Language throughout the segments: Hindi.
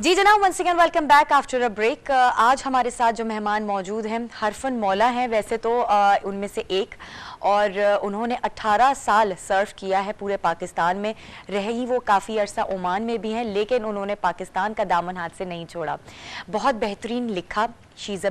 जी जनाब, once again welcome back after a break. आज हमारे साथ जो मेहमान मौजूद हैं हरफन मौला हैं वैसे तो उनमें से एक, और उन्होंने 18 साल सर्व किया है पूरे पाकिस्तान में। रही वो काफ़ी अरसा ओमान में भी हैं, लेकिन उन्होंने पाकिस्तान का दामन हाथ से नहीं छोड़ा। बहुत बेहतरीन लिखा, she is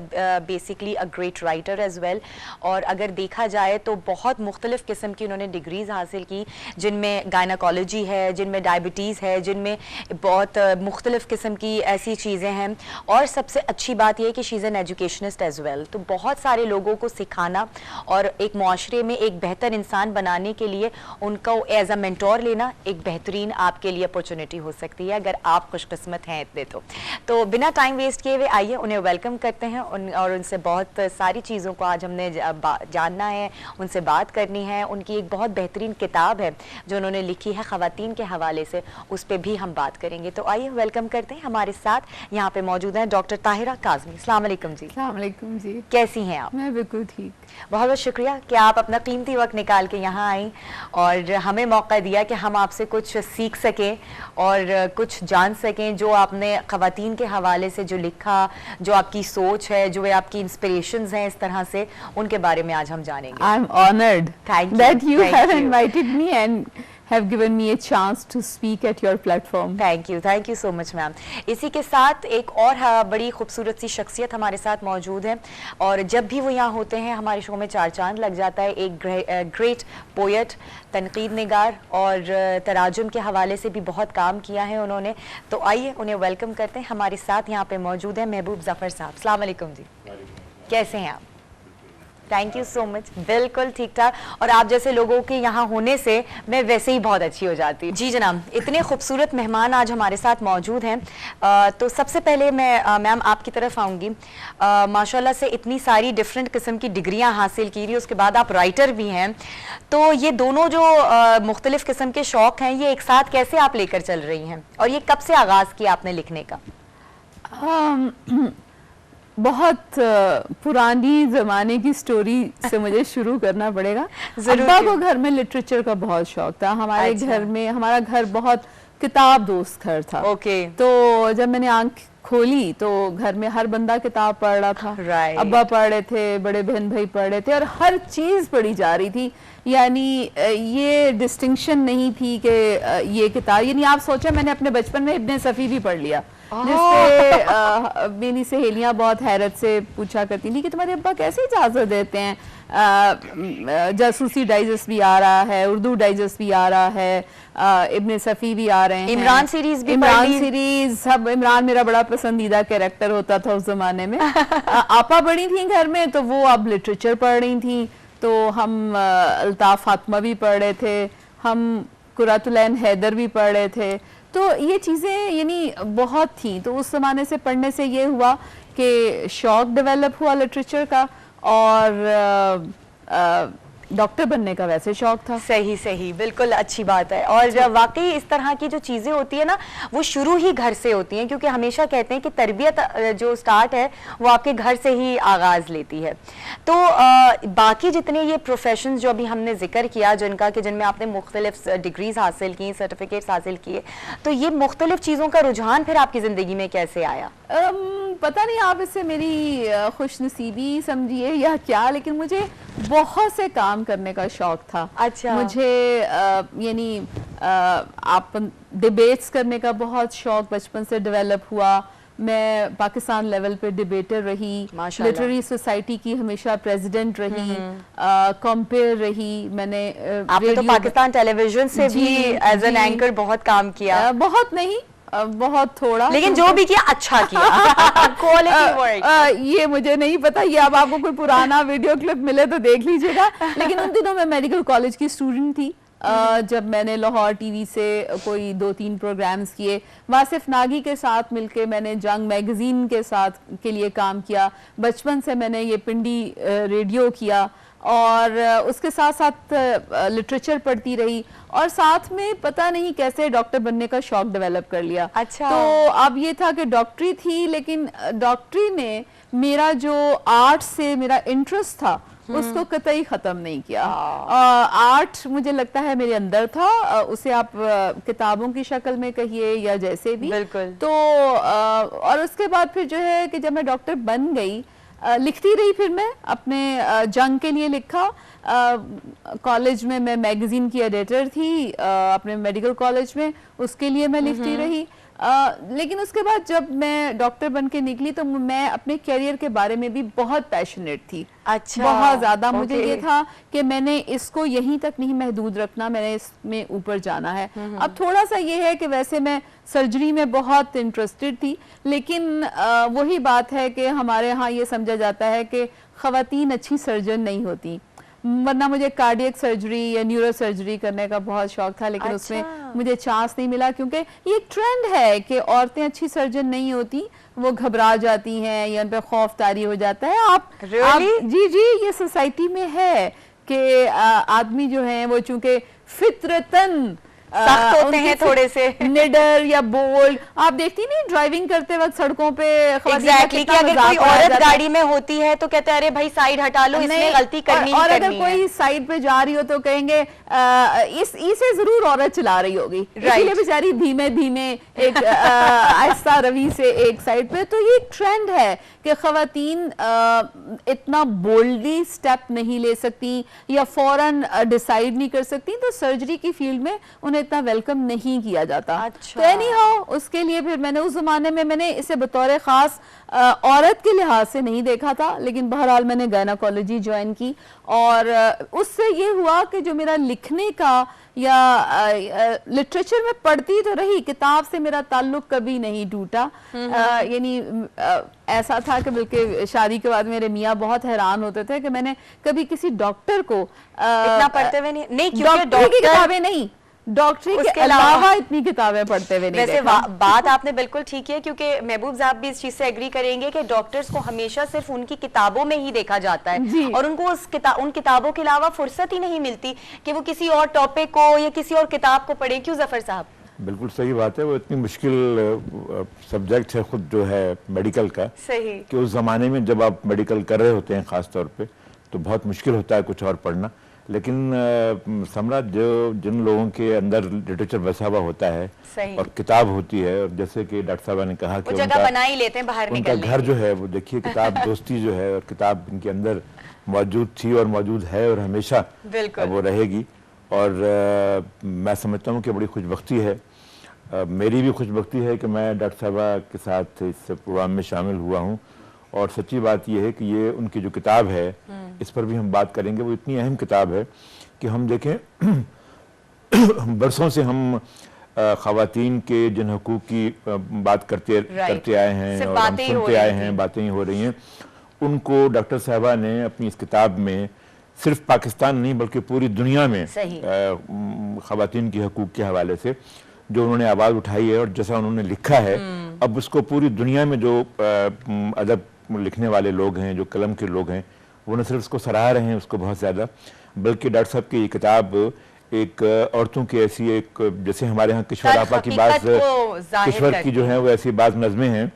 basically a great writer as well. और अगर देखा जाए तो बहुत मुख्तलिफ़ किस्म की उन्होंने डिग्रीज़ हासिल की, जिनमें गायनाकोलॉजी है, जिनमें डायबिटीज़ है, जिनमें बहुत मुख्तलिफ़ किस्म की ऐसी चीज़ें हैं। और सबसे अच्छी बात यह है कि she is an educationist as well. तो बहुत सारे लोगों को सिखाना और एक माशरे में एक बेहतर इंसान बनाने के लिए उनको एज अ मेंटोर लेना एक बेहतरीन आपके लिए अपॉर्चुनिटी हो सकती है, अगर आप खुशकिस्मत हैं इतने। तो बिना टाइम वेस्ट किए हुए आइए उन्हें वेलकम करते हैं और उनसे बहुत सारी चीज़ों को आज हमने जानना है, उनसे बात करनी है। उनकी एक बहुत बेहतरीन किताब है जो उन्होंने लिखी है ख़वातीन के हवाले से, उस पर भी हम बात करेंगे। तो आइए वेलकम करते हैं। हमारे साथ यहाँ पे मौजूद हैं डॉक्टर ताहिरा काज़मी। अस्सलाम वालेकुम जी। अस्सलाम वालेकुम जी। कैसी हैं आप? मैं बिल्कुल ठीक। बहुत बहुत शुक्रिया कि आप अपना कीमती वक्त निकाल के यहाँ आई और हमें मौका दिया कि हम आपसे कुछ सीख सकें और कुछ जान सकें, जो आपने ख़वातीन के हवाले से जो लिखा, जो आपकी सोच है, जो आपकी इंस्पिरेशंस हैं इस तरह से, उनके बारे में आज हम जानेंगे। I am honoured that you have invited me and have given me a chance to speak at your platform. Thank you so much ma'am. इसी के साथ एक और बड़ी खूबसूरत सी शख्सियत हमारे साथ मौजूद है और जब भी वो यहाँ होते हैं हमारे शो में चार चांद लग जाता है। एक ग्रेट पोएट, तनकीद निगार और तराजुम के हवाले से भी बहुत काम किया है उन्होंने। तो आइए उन्हें वेलकम करते हैं। हमारे साथ यहाँ पे मौजूद है महबूब ज़फ़र साहब। अस्सलाम वालेकुम जी। कैसे हैं आप? Thank you so much. बिल्कुल ठीक ठाक, और आप जैसे लोगों के यहाँ होने से मैं वैसे ही बहुत अच्छी हो जाती हूँ। जी जनाब, इतने खूबसूरत मेहमान आज हमारे साथ मौजूद हैं। तो सबसे पहले मैं मैम आपकी तरफ आऊँगी। माशाल्लाह से इतनी सारी डिफरेंट किस्म की डिग्रियाँ हासिल की रही, उसके बाद आप राइटर भी हैं। तो ये दोनों जो मुख्तलिफ़ किस्म के शौक़ हैं, ये एक साथ कैसे आप लेकर चल रही हैं, और ये कब से आगाज़ किया आपने लिखने का? बहुत पुरानी ज़माने की स्टोरी से मुझे शुरू करना पड़ेगा। अब्बा को घर में लिटरेचर का बहुत शौक था। हमारे घर में, हमारा घर बहुत किताब दोस्त घर था। तो जब मैंने आंख खोली तो घर में हर बंदा किताब पढ़ रहा था। अब्बा पढ़ रहे थे, बड़े बहन भाई पढ़ रहे थे, और हर चीज़ पढ़ी जा रही थी। यानी ये डिस्टिंक्शन नहीं थी कि ये किताब, यानी आप सोचें मैंने अपने बचपन में इब्ने सफ़ी भी पढ़ लिया, जिससे मेरी सहेलियां बहुत हैरत से पूछा करती थी कि तुम्हारे अब्बा कैसे इजाज़त देते हैं। जासूसी डाइजेस्ट भी आ रहा है, उर्दू डाइजेस्ट भी आ रहा है, इब्ने सफ़ी भी आ रहे हैं, इमरान सीरीज भी, इमरान सीरीज सब। इमरान मेरा बड़ा पसंदीदा कैरेक्टर होता था उस जमाने में। आपा बड़ी थी घर में, तो वो अब लिटरेचर पढ़ रही थी, तो हम अल्ताफ फातिमा भी पढ़ रहे थे, हम कुरातुलैन हैदर भी पढ़ रहे थे। तो ये चीज़ें यानी बहुत थी। तो उस ज़माने से पढ़ने से ये हुआ कि शौक़ डेवलप हुआ लिटरेचर का, और डॉक्टर बनने का वैसे शौक था। सही, बिल्कुल अच्छी बात है। और वाकई इस तरह की जो चीज़ें होती है ना, वो शुरू ही घर से होती हैं, क्योंकि हमेशा कहते हैं कि तरबियत जो स्टार्ट है वो आपके घर से ही आगाज़ लेती है। तो बाकी जितने ये प्रोफेशंस जो अभी हमने जिक्र किया, जिनमें आपने मुख्तलिफ डिग्रीज हासिल की, सर्टिफिकेट्स हासिल किए, तो ये मुख्तलिफ चीज़ों का रुझान फिर आपकी ज़िंदगी में कैसे आया? पता नहीं आप इससे मेरी खुशनसीबी समझिए या क्या, लेकिन मुझे बहुत से काम करने का शौक था। अच्छा। मुझे यानी आप डिबेट्स करने का बहुत शौक बचपन से डेवलप हुआ। मैं पाकिस्तान लेवल पे डिबेटर रही, लिटरेरी सोसाइटी की हमेशा प्रेसिडेंट रही, कंपेयर रही। मैंने आपने तो पाकिस्तान टेलीविजन से भी एज एन एंकर बहुत काम किया। बहुत नहीं, बहुत थोड़ा, लेकिन जो भी किया अच्छा किया। Quality work. ये मुझे नहीं पता, ये अब आपको कोई पुराना वीडियो क्लिप मिले तो देख लीजिएगा। लेकिन उन दिनों मैं मेडिकल कॉलेज की स्टूडेंट थी जब मैंने लाहौर टीवी से कोई 2-3 प्रोग्राम्स किए। वासिफ नागी के साथ मिलके मैंने जंग मैगजीन के लिए काम किया। बचपन से मैंने ये पिंडी रेडियो किया, और उसके साथ साथ लिटरेचर पढ़ती रही, और साथ में पता नहीं कैसे डॉक्टर बनने का शौक डेवलप कर लिया। अच्छा। तो अब ये था कि डॉक्टरी थी, लेकिन डॉक्टरी ने मेरा जो आर्ट से मेरा इंटरेस्ट था उसको कतई खत्म नहीं किया। आर्ट मुझे लगता है मेरे अंदर था, उसे आप किताबों की शक्ल में कहिए या जैसे भी। बिल्कुल। तो और उसके बाद फिर जो है कि जब मैं डॉक्टर बन गई, लिखती रही, फिर मैं अपने जंग के लिए लिखा। कॉलेज में मैं मैगजीन की एडिटर थी, अपने मेडिकल कॉलेज में, उसके लिए मैं लिखती रही। लेकिन उसके बाद जब मैं डॉक्टर बन के निकली तो मैं अपने करियर के बारे में भी बहुत पैशनेट थी। अच्छा, बहुत ज्यादा मुझे ये था कि मैंने इसको यहीं तक नहीं महदूद रखना, मैंने इसमें ऊपर जाना है। अब थोड़ा सा ये है कि वैसे मैं सर्जरी में बहुत इंटरेस्टेड थी, लेकिन वही बात है कि हमारे यहाँ ये समझा जाता है कि खवातीन अच्छी सर्जन नहीं होती, वरना मुझे कार्डियक सर्जरी या न्यूरो सर्जरी करने का बहुत शौक था, लेकिन उसमें मुझे चांस नहीं मिला, क्योंकि ये एक ट्रेंड है कि औरतें अच्छी सर्जन नहीं होती, वो घबरा जाती हैं या उन पर खौफ तारी हो जाता है। आप जी जी, ये सोसाइटी में है कि आदमी जो है वो चूंकि फितरतन सख्त होते हैं, थोड़े से निडर या बोल्ड। आप देखती नहीं ड्राइविंग करते वक्त सड़कों पे एग्जैक्टली कि अगर कोई औरत गाड़ी में होती है तो कहते हैं अरे भाई साइड हटा लो, इसमें गलती करनी और अगर कोई साइड पे जा रही हो तो कहेंगे इसे जरूर औरत चला रही होगी, इसलिए बेचारी धीमे धीमे एक आहिस्ता रवि से एक साइड पे। तो ये ट्रेंड है कि खवातीन इतना बोल्डली स्टेप नहीं ले सकती या फौरन डिसाइड नहीं कर सकती, तो सर्जरी की फील्ड में उन्हें इतना वेलकम नहीं किया जाता। अच्छा। तो एनी हाउ उसके लिए फिर मैंने उस जमाने में मैंने इसे बतौर खास औरत के लिहाज से नहीं देखा था, लेकिन बहरहाल मैंने गायनाकोलॉजी ज्वाइन की और उससे ये हुआ कि जो मेरा लिखने का या लिटरेचर में पढ़ती तो रही, किताब से मेरा ताल्लुक कभी नहीं टूटा। यानी ऐसा था कि बल्कि शादी के बाद मेरे मियाँ बहुत हैरान होते थे कि मैंने कभी किसी डॉक्टर को इतना पढ़ते हुए नहीं क्योंकि डॉक्टर की किताबें नहीं, डॉक्टरी के अलावा इतनी किताबें पढ़ते हुए नहीं। वैसे बात आपने बिल्कुल ठीक है, क्योंकि महबूब साहब भी इस चीज से एग्री करेंगे कि डॉक्टर्स को हमेशा सिर्फ उनकी किताबों में ही देखा जाता है और उनको उन किताबों के अलावा फुर्सत ही नहीं मिलती कि वो किसी और टॉपिक को या किसी और किताब को पढ़े। क्यों जफर साहब? बिल्कुल सही बात है, वो इतनी मुश्किल सब्जेक्ट है खुद जो है मेडिकल का, सही कि उस जमाने में जब आप मेडिकल कर रहे होते हैं खास तौर पे तो बहुत मुश्किल होता है कुछ और पढ़ना। लेकिन सम्राट, जो जिन लोगों के अंदर लिटरेचर बसा हुआ होता है और किताब होती है, और जैसे कि डॉक्टर साहब ने कहा कि जगह बना ही लेते हैं बाहर उनका घर जो है वो देखिए किताब दोस्ती जो है, और किताब इनके अंदर मौजूद थी और मौजूद है और हमेशा वो रहेगी। और मैं समझता हूँ कि बड़ी खुशबख्ती है, मेरी भी खुशबख्ती है कि मैं डॉक्टर साहबा के साथ इस प्रोग्राम में शामिल हुआ हूँ। और सच्ची बात यह है कि ये उनकी जो किताब है, इस पर भी हम बात करेंगे, वो इतनी अहम किताब है कि हम देखें बरसों से हम खवातीन के जिन हकूक़ की बात करते आए हैं और हम सुनते आए हैं, बातें ही हो रही हैं, उनको डॉक्टर साहबा ने अपनी इस किताब में सिर्फ पाकिस्तान नहीं बल्कि पूरी दुनिया में खवातीन के हकूक़ के हवाले से जो उन्होंने आवाज़ उठाई है और जैसा उन्होंने लिखा है, अब उसको पूरी दुनिया में जो अदब लिखने वाले लोग हैं, जो कलम के लोग हैं, वो न सिर्फ उसको सराह रहे हैं उसको बहुत ज़्यादा, बल्कि डॉक्टर साहब की ये किताब एक औरतों की ऐसी एक, जैसे हमारे यहाँ किश्वर आपा की बात, किश्वर की जो है वो ऐसी बात नज़में हैं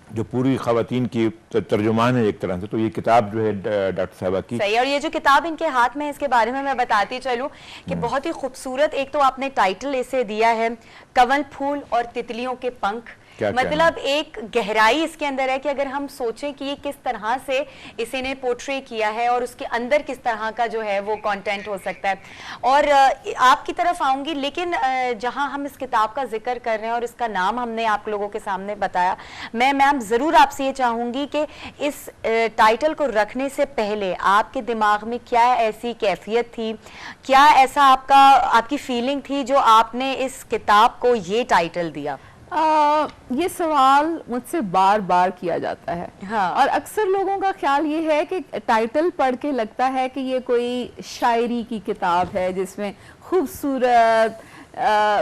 जो पूरी खवातीन की तर्जुमान है एक तरह से। तो ये किताब जो है डॉक्टर साहबा की सही, और ये जो किताब इनके हाथ में है इसके बारे में मैं बताती चलूं कि बहुत ही खूबसूरत, एक तो आपने टाइटल इसे दिया है कंवल फूल और तितलियों के पंख। मतलब एक गहराई इसके अंदर है कि अगर हम सोचें कि ये किस तरह से इसे ने पोर्ट्रे किया है और उसके अंदर किस तरह का जो है वो कंटेंट हो सकता है। और आपकी तरफ आऊंगी, लेकिन जहां हम इस किताब का जिक्र कर रहे हैं और इसका नाम हमने आप लोगों के सामने बताया, मैं मैम जरूर आपसे ये चाहूंगी कि इस टाइटल को रखने से पहले आपके दिमाग में क्या ऐसी कैफियत थी, क्या ऐसा आपकी फीलिंग थी जो आपने इस किताब को ये टाइटल दिया? ये सवाल मुझसे बार बार किया जाता है। हाँ। और अक्सर लोगों का ख्याल ये है कि टाइटल पढ़ के लगता है कि ये कोई शायरी की किताब है जिसमें खूबसूरत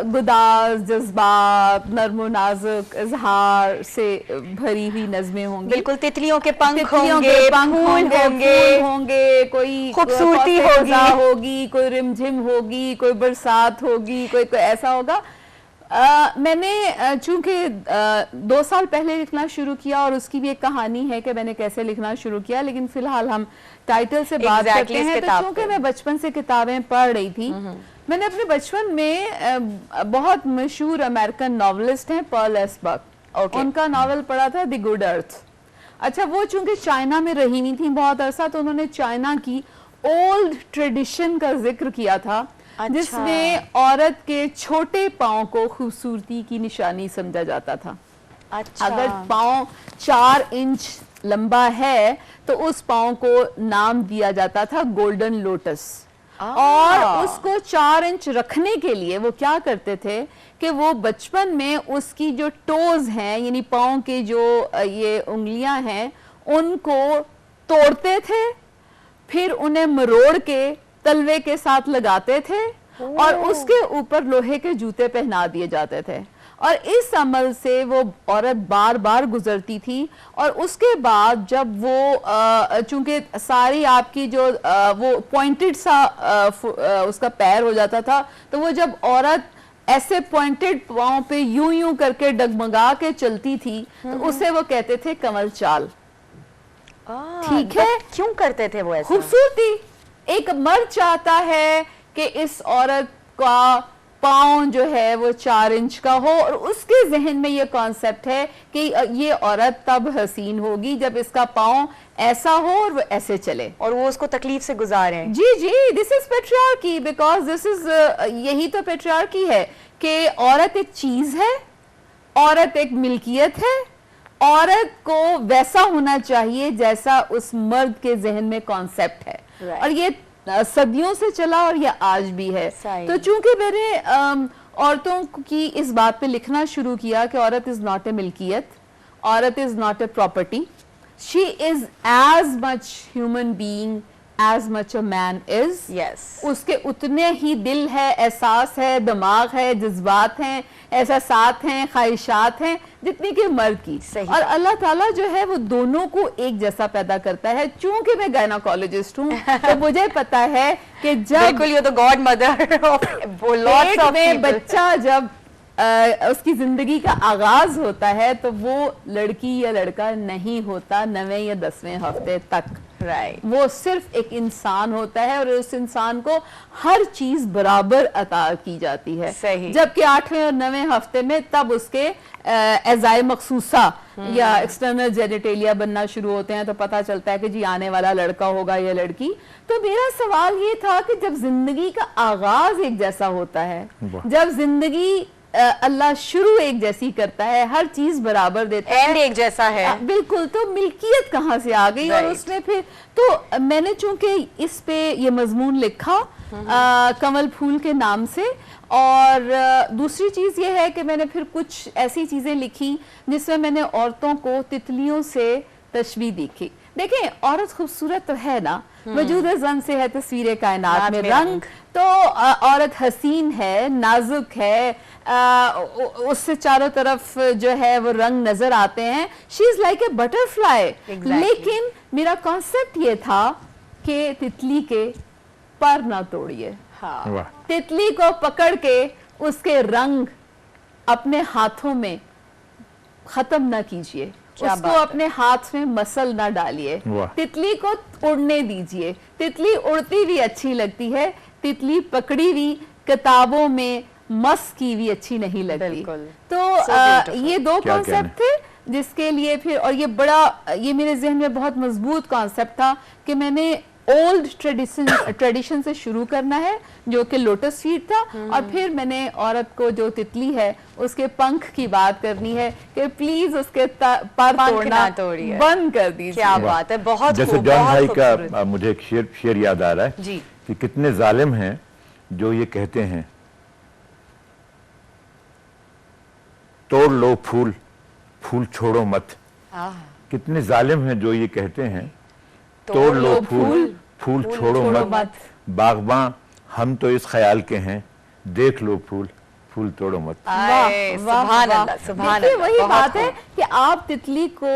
गुदाज जज्बात, नर्मो नाजुक इजहार से भरी हुई नज़में होंगी। बिल्कुल, तितलियों के पंख होंगे, फूल होंगे, कोई खूबसूरती होगी, कोई रिमझिम होगी, कोई बरसात होगी, कोई ऐसा होगा। मैंने चूंकि 2 साल पहले लिखना शुरू किया और उसकी भी एक कहानी है कि मैंने कैसे लिखना शुरू किया, लेकिन फिलहाल हम टाइटल से बात करते हैं। तो चूंकि मैं बचपन से किताबें पढ़ रही थी, मैंने अपने बचपन में बहुत मशहूर अमेरिकन नॉवेलिस्ट हैं पर्ल एस बक, उनका नॉवेल पढ़ा था द गुड अर्थ। अच्छा, वो चूंकि चाइना में रही नहीं थी बहुत अरसा, तो उन्होंने चाइना की ओल्ड ट्रेडिशन का जिक्र किया था। अच्छा। जिसमें औरत के छोटे पाँव को खूबसूरती की निशानी समझा जाता था। अच्छा। अगर पाँव 4 इंच लंबा है तो उस पाँव को नाम दिया जाता था गोल्डन लोटस। और उसको 4 इंच रखने के लिए वो क्या करते थे कि वो बचपन में उसकी जो टोज हैं, यानी पाँव के जो ये उंगलियां हैं, उनको तोड़ते थे, फिर उन्हें मरोड़ के तलवे के साथ लगाते थे और उसके ऊपर लोहे के जूते पहना दिए जाते थे। और इस अमल से वो औरत बार बार गुजरती थी। और उसके बाद जब वो चूंकि सारी आपकी जो वो पॉइंटेड सा उसका पैर हो जाता था, तो वो जब औरत ऐसे पॉइंटेड पाँव पे यूं यूं करके डगमगा के चलती थी, तो उसे वो कहते थे कमल चाल। ठीक है, क्यों करते थे वो ऐसा? खूबसूरती। एक मर्द चाहता है कि इस औरत का पाँव जो है वो 4 इंच का हो, और उसके जहन में ये कॉन्सेप्ट है कि ये औरत तब हसीन होगी जब इसका पाँव ऐसा हो और वो ऐसे चले, और वो उसको तकलीफ से गुजारे। जी जी, this is patriarchy, because this is यही तो पेट्रियार्की है कि औरत एक चीज है, औरत एक मिल्कियत है, औरत को वैसा होना चाहिए जैसा उस मर्द के जहन में कॉन्सेप्ट है। और ये सदियों से चला और ये आज भी है। तो चूंकि मैंने औरतों की इस बात पे लिखना शुरू किया कि औरत इज नॉट ए मिल्कियत, औरत is not a property, she is as much human being as much a man is। yes। उसके उतने ही दिल है, एहसास है, दिमाग है, जज्बात हैं, एहसासात हैं, ख्वाहिशात हैं जितनी कि मर्द की। और अल्लाह ताला जो है वो दोनों को एक जैसा पैदा करता है। चूंकि मैं गायनाकोलॉजिस्ट हूँ तो मुझे पता है कि जब बिल्कुल, ये तो गॉड मदर पेट में बच्चा जब उसकी जिंदगी का आगाज होता है तो वो लड़की या लड़का नहीं होता 9वें या 10वें हफ्ते तक। राइट। वो सिर्फ एक इंसान होता है और उस इंसान को हर चीज बराबर अता की जाती है। सही। जबकि 8वें और 9वें हफ्ते में तब उसके एजाए मखसूसा या एक्सटर्नल जेनिटेलिया बनना शुरू होते हैं, तो पता चलता है कि जी आने वाला लड़का होगा या लड़की। तो मेरा सवाल ये था कि जब जिंदगी का आगाज एक जैसा होता है, जब जिंदगी अल्लाह शुरू एक जैसी करता है, हर चीज बराबर देता है, एंड एक जैसा है, बिल्कुल, तो मिल्कियत कहाँ से आ गई? और उसमें फिर तो मैंने चूंकि इस पे ये मजमून लिखा कमल फूल के नाम से। और दूसरी चीज ये है कि मैंने फिर कुछ ऐसी चीजें लिखी जिसमें मैंने औरतों को तितलियों से तशबीह देखी। देखें, औरत खूबसूरत तो है ना, वजूद जन से है तस्वीर कायनात में रंग, तो औरत हसीन है, नाजुक है, उससे चारों तरफ जो है वो रंग नजर आते हैं। She is like a butterfly. लेकिन मेरा कॉन्सेप्ट ये था कि तितली के पर ना तोड़िए। हाँ। तितली को पकड़ के उसके रंग अपने हाथों में खत्म ना कीजिए, उसको अपने हाथ में मसल ना डालिए, तितली को उड़ने दीजिए। तितली उड़ती भी अच्छी लगती है, तितली पकड़ी हुई किताबों में मस की भी अच्छी नहीं लगती। तो ये 2 कॉन्सेप्ट थे जिसके लिए फिर, और ये बड़ा, ये मेरे जहन में बहुत मजबूत कॉन्सेप्ट था कि मैंने ओल्ड ट्रेडिशन से शुरू करना है जो कि लोटस फीट था, और फिर मैंने औरत को जो तितली है उसके पंख की बात करनी है कि प्लीज उसके पर तोड़ना बंद कर दीजिए। क्या बात है, बहुत जैसे जॉन भाई का मुझे एक शेर याद आ रहा है जी, कि कितने जालिम हैं जो ये कहते हैं तोड़ लो फूल, फूल छोड़ो मत। कितने जालिम हैं जो ये कहते हैं तोड़ लो फूल, फूल छोड़ो मत। बागबां हम तो इस ख्याल के हैं, देख लो फूल, फूल तोड़ो मत। सुभान अल्लाह, सुभान अल्लाह। वही बात है कि आप तितली को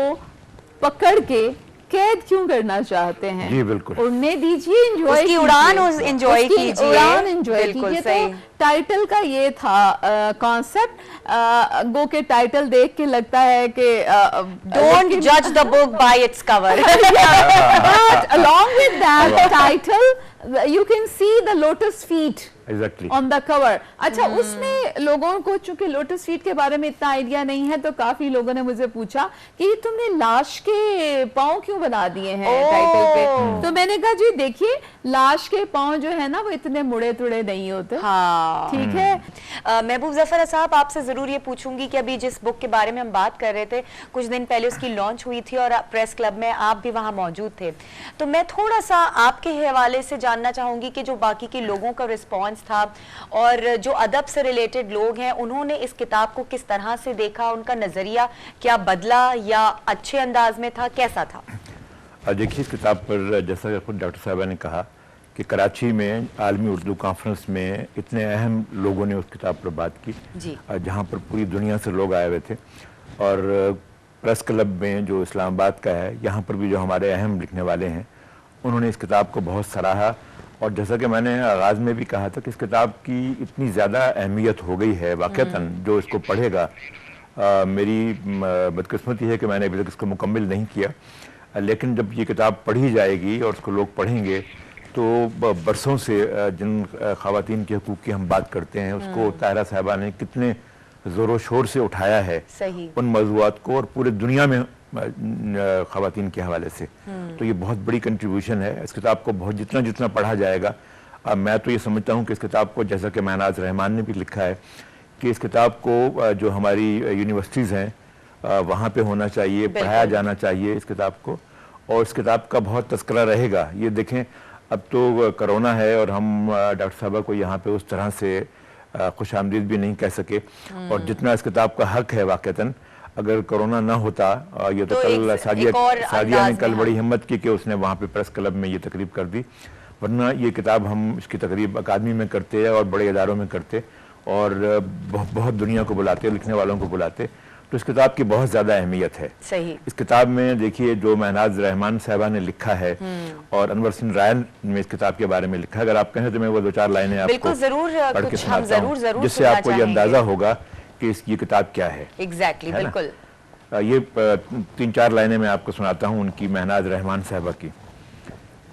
पकड़ के कैद क्यों करना चाहते हैं? जी बिल्कुल, उड़ने दीजिए, एंजॉय उसकी उड़ान एंजॉय कीजिए, उड़ान एंजॉय कीजिए। तो टाइटल का ये था कॉन्सेप्ट। गो के टाइटल देख के लगता है कि डोंट जज the book by its cover, but along with that title you can see the lotus feet exactly on the cover. अच्छा, उसमें लोगों को चूंकि लोटस फीट के बारे में इतना आइडिया नहीं है, तो काफी लोगों ने मुझे पूछा कि तुमने लाश के पांव क्यों बना दिए हैं टाइटल पे। तो मैंने कहा जी देखिए, लाश के पांव जो है ना वो इतने मुड़े तुड़े नहीं होते। हाँ, ठीक है। महबूब जफर साहब, आपसे जरूर ये पूछूंगी कि अभी जिस बुक के बारे में हम बात कर रहे थे, कुछ दिन पहले उसकी लॉन्च हुई थी और प्रेस क्लब में आप भी वहां मौजूद थे, तो मैं थोड़ा सा आपके हवाले से जानना चाहूंगी कि जो बाकी के लोगों का रिस्पॉन्स था और जो अदब से रिलेटेड लोग हैं, उन्होंने इस किताब को किस तरह से देखा, उनका नजरिया क्या बदला या अच्छे अंदाज में था, कैसा था? देखिए, इस किताब पर जैसा खुद डॉक्टर साहबा ने कहा कि कराची में आलमी उर्दू कॉन्फ्रेंस में इतने अहम लोगों ने उस किताब पर बात की, जहाँ पर पूरी दुनिया से लोग आए हुए थे, और प्रेस क्लब में जो इस्लामाबाद का है, यहाँ पर भी जो हमारे अहम लिखने वाले हैं, उन्होंने इस किताब को बहुत सराहा। और जैसा कि मैंने आगाज़ में भी कहा था कि इस किताब की इतनी ज़्यादा अहमियत हो गई है वाक़तन, जो इसको पढ़ेगा, मेरी बदकिस्मती है कि मैंने अभी तक इसको मुकम्मल नहीं किया, लेकिन जब ये किताब पढ़ी जाएगी और उसको लोग पढ़ेंगे तो बरसों से जिन ख़वातीन के हकूक़ की हम बात करते हैं, उसको ताहिरा साहिबा ने कितने ज़ोरों शोर से उठाया है, उन मौज़ूआत को, और पूरे दुनिया में ख़वातीन के हवाले से। तो ये बहुत बड़ी कंट्रीब्यूशन है। इस किताब को बहुत जितना जितना पढ़ा जाएगा, मैं तो ये समझता हूँ कि इस किताब को, जैसा कि महनाज रहमान ने भी लिखा है, कि इस किताब को जो हमारी यूनिवर्सिटीज़ हैं वहाँ पे होना चाहिए, पढ़ाया जाना चाहिए इस किताब को, और इस किताब का बहुत तस्करा रहेगा। ये देखें, अब तो कोरोना है और हम डॉक्टर साहबा को यहाँ पे उस तरह से खुशामदीद भी नहीं कह सके, और जितना इस किताब का हक है वाक़तन, अगर कोरोना ना होता, ये तो कल सादिया ने कल बड़ी हिम्मत की कि उसने वहाँ पे प्रेस क्लब में ये तकरीब कर दी, वरना ये किताब हम इसकी तकरीब अकादमी में करते और बड़े इदारों में करते और बहुत दुनिया को बुलाते, लिखने वालों को बुलाते। तो इस किताब की बहुत ज़्यादा अहमियत है। सही। इस किताब में देखिए जो महनाज रहमान साहिबा ने लिखा है और अनवर सिंह राय ने इस किताब के बारे में लिखा है, अगर आप कहें तो मैं वो 2-4 लाइनें आपको पढ़ के सुनाता हूं, जिससे आपको ये अंदाजा होगा कि ये किताब क्या है। एग्जैक्टली, बिल्कुल। ये 3-4 लाइनें मैं आपको सुनाता हूँ उनकी, महनाज रहमान साहिबा की।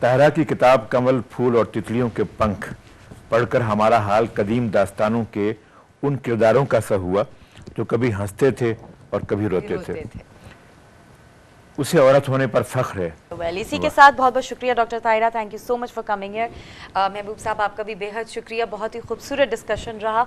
ताहिरा की किताब कमल, फूल और तितलियों के पंख पढ़कर हमारा हाल कदीम दास्तानों के उन किरदारों का सा हुआ जो कभी हंसते थे और कभी रोते थे। उसे औरत होने पर फख्र है। well, इसी के साथ बहुत बहुत शुक्रिया doctor Tahira, thank you so much for coming here. महबूब साहब, आपका भी बेहद शुक्रिया, बहुत ही खूबसूरत डिस्कशन रहा।